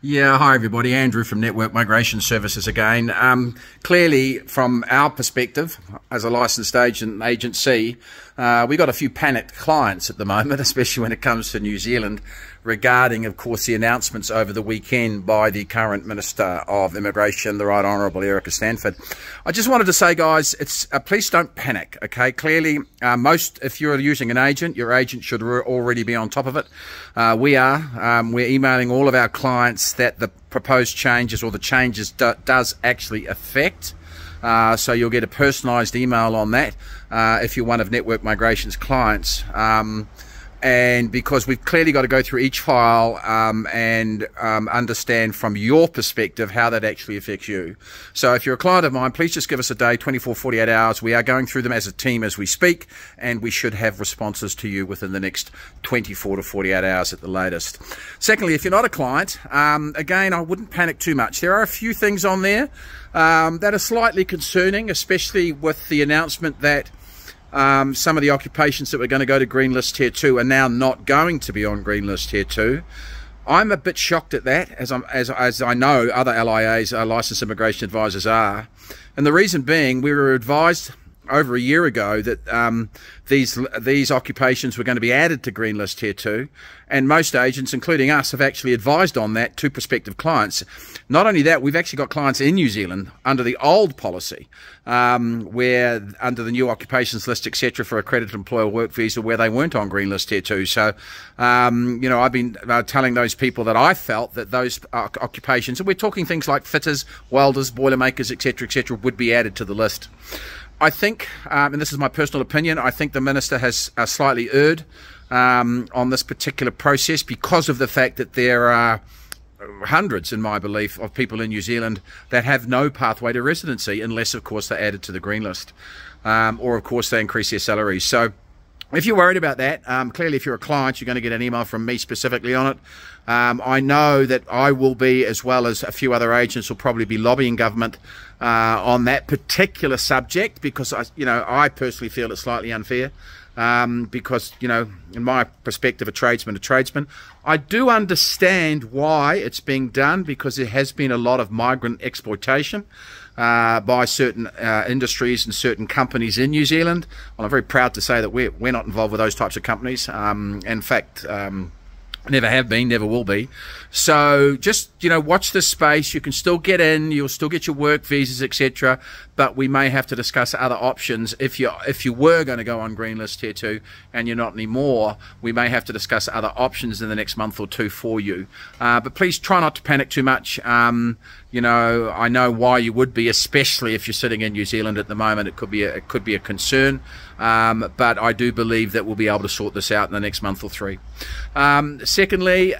Yeah, hi everybody, Andrew from Network Migration Services again. Clearly, from our perspective, as a licensed agency, we got a few panicked clients at the moment, especially when it comes to New Zealand, regarding, of course, the announcements over the weekend by the current Minister of Immigration, the Right Honourable Erica Stanford. I just wanted to say, guys, please don't panic, okay? Clearly, if you're using an agent, your agent should already be on top of it. We're emailing all of our clients that the proposed changes or the changes does actually affect. So you'll get a personalised email on that if you're one of Network Migration's clients. And because we've clearly got to go through each file and understand from your perspective how that actually affects you. So if you're a client of mine, please just give us a day, 24, 48 hours. We are going through them as a team as we speak, and we should have responses to you within the next 24 to 48 hours at the latest. Secondly, if you're not a client, again, I wouldn't panic too much. There are a few things on there that are slightly concerning, especially with the announcement that some of the occupations that were going to go to Green List Tier 2 are now not going to be on Green List Tier 2. I'm a bit shocked at that, as I know other LIAs, licensed immigration advisors, are. And the reason being, we were advised over a year ago that these occupations were going to be added to Green List Tier 2, and most agents, including us, have actually advised on that to prospective clients. Not only that, we've actually got clients in New Zealand under the old policy, where under the new occupations list, etc., for accredited employer work visa, where they weren't on Green List Tier 2. So, you know, I've been telling those people that I felt that those occupations, and we're talking things like fitters, welders, boilermakers, etc., would be added to the list. I think, and this is my personal opinion, I think the Minister has slightly erred on this particular process because of the fact that there are hundreds, in my belief, of people in New Zealand that have no pathway to residency unless, of course, they're added to the Green List or, of course, they increase their salaries. So if you're worried about that, clearly if you're a client, you're going to get an email from me specifically on it. I know that I will be, as well as a few other agents, will probably be lobbying government on that particular subject, because I personally feel it's slightly unfair. Because, you know, in my perspective, a tradesman. I do understand why it's being done, because there has been a lot of migrant exploitation by certain industries and certain companies in New Zealand. Well, I'm very proud to say that we're not involved with those types of companies. In fact, never have been, never will be. So just, you know, watch this space. You can still get in, you'll still get your work visas, etc. But we may have to discuss other options. If you were going to go on Green List Tier 2 and you're not anymore, we may have to discuss other options in the next month or two for you. But please try not to panic too much. You know, I know why you would be, especially if you're sitting in New Zealand at the moment. It could be a concern. But I do believe that we'll be able to sort this out in the next month or three. Secondly,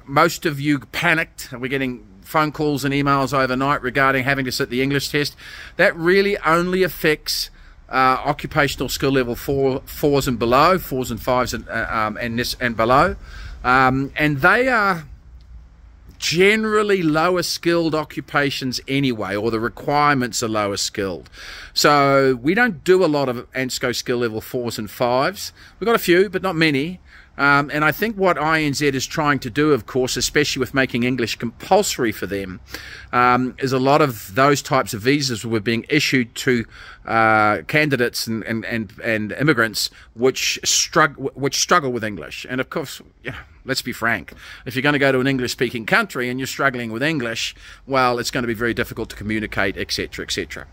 most of you panicked. We're getting phone calls and emails overnight regarding having to sit the English test. That really only affects occupational skill level 4s and below, 4s and 5s and below. And they are generally lower skilled occupations anyway, or the requirements are lower skilled. So we don't do a lot of ANSCO skill level 4s and 5s. We've got a few, but not many. And I think what INZ is trying to do, of course, especially with making English compulsory for them, is a lot of those types of visas were being issued to candidates and immigrants which struggle with English. And of course, yeah, let's be frank, if you're going to go to an English-speaking country and you're struggling with English, well, it's going to be very difficult to communicate, etc., etc.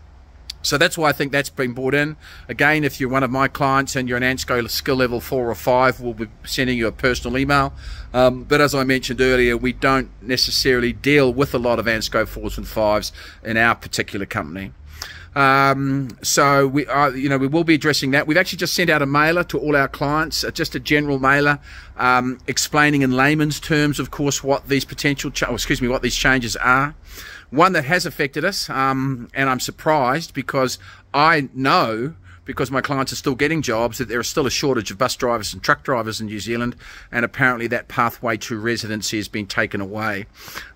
So that's why I think that's been brought in. Again, if you're one of my clients and you're an ANSCO skill level 4 or 5, we'll be sending you a personal email. But as I mentioned earlier, we don't necessarily deal with a lot of ANSCO 4s and 5s in our particular company. So we will be addressing that. We've actually just sent out a mailer to all our clients, just a general mailer, explaining in layman's terms, of course, what these what these changes are. One that has affected us, and I'm surprised because I know because my clients are still getting jobs, that there is still a shortage of bus drivers and truck drivers in New Zealand, and apparently that pathway to residency has been taken away.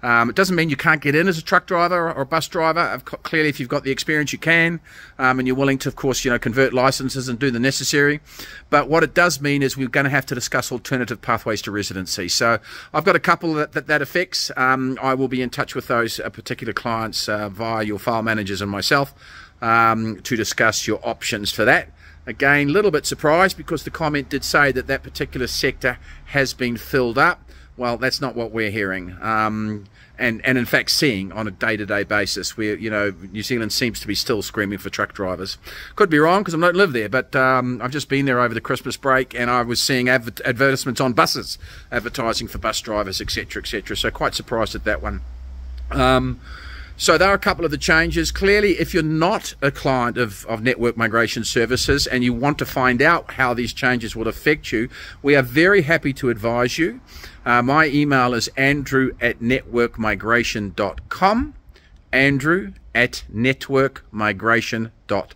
It doesn't mean you can't get in as a truck driver or a bus driver. Clearly, if you've got the experience, you can, and you're willing to, of course, convert licenses and do the necessary. But what it does mean is we're going to have to discuss alternative pathways to residency. So I've got a couple that affects. I will be in touch with those particular clients via your file managers and myself to discuss your options for that. Again, a little bit surprised because the comment did say that that particular sector has been filled up. Well, that's not what we're hearing, and in fact seeing on a day-to-day basis. Where New Zealand seems to be still screaming for truck drivers. Could be wrong because I don't live there, but I've just been there over the Christmas break, and I was seeing advertisements on buses advertising for bus drivers, etc., etc. So quite surprised at that one. So there are a couple of the changes. Clearly, if you're not a client of Network Migration Services and you want to find out how these changes will affect you, we are very happy to advise you. My email is andrew@networkmigration.com, andrew@networkmigration.com.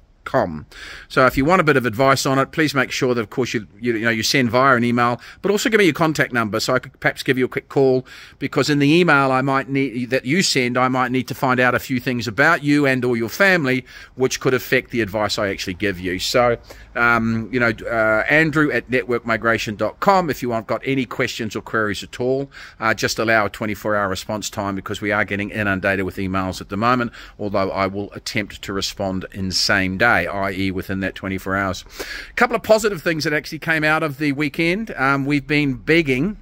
So if you want a bit of advice on it, please make sure that, of course, you send via an email, but also give me your contact number so I could perhaps give you a quick call, because in the email I might need to find out a few things about you and or your family which could affect the advice I actually give you. So andrew@networkmigration.com if you've got any questions or queries at all. Just allow a 24-hour response time because we are getting inundated with emails at the moment, although I will attempt to respond in same day, i.e. within that 24 hours. A couple of positive things that actually came out of the weekend. We've been begging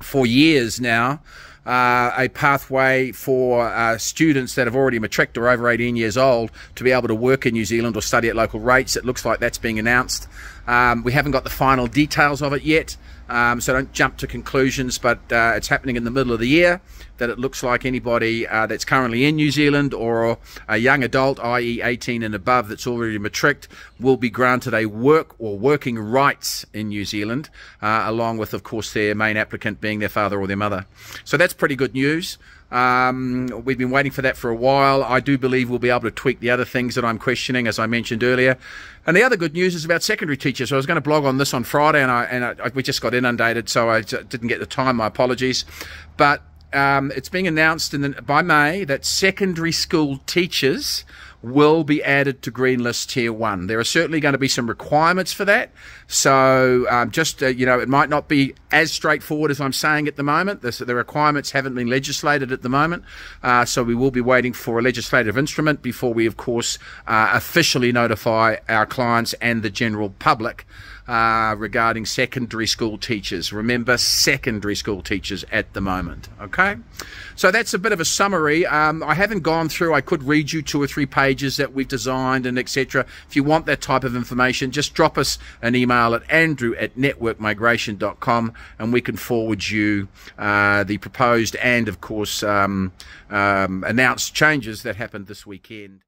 for years now a pathway for students that have already matriculed or over 18 years old to be able to work in New Zealand or study at local rates. It looks like that's being announced. We haven't got the final details of it yet, so don't jump to conclusions, but it's happening in the middle of the year. That it looks like anybody that's currently in New Zealand or a young adult, i.e. 18 and above, that's already matriculed, will be granted a work or working rights in New Zealand, along with, of course, their main applicant being their father or their mother. So that's pretty good news. We've been waiting for that for a while. I do believe we'll be able to tweak the other things that I'm questioning, as I mentioned earlier. And the other good news is about secondary teachers. So I was going to blog on this on Friday, and we just got inundated, so I didn't get the time. My apologies. But it's being announced by May that secondary school teachers will be added to Green List Tier 1. There are certainly going to be some requirements for that. So it might not be as straightforward as I'm saying at the moment. The requirements haven't been legislated at the moment. So we will be waiting for a legislative instrument before we, of course, officially notify our clients and the general public regarding secondary school teachers. Remember, secondary school teachers at the moment. Okay, so that's a bit of a summary. I haven't gone through. I could read you 2 or 3 pages that we've designed and etc. If you want that type of information, just drop us an email at andrew@networkmigration.com and we can forward you the proposed and, of course, announced changes that happened this weekend.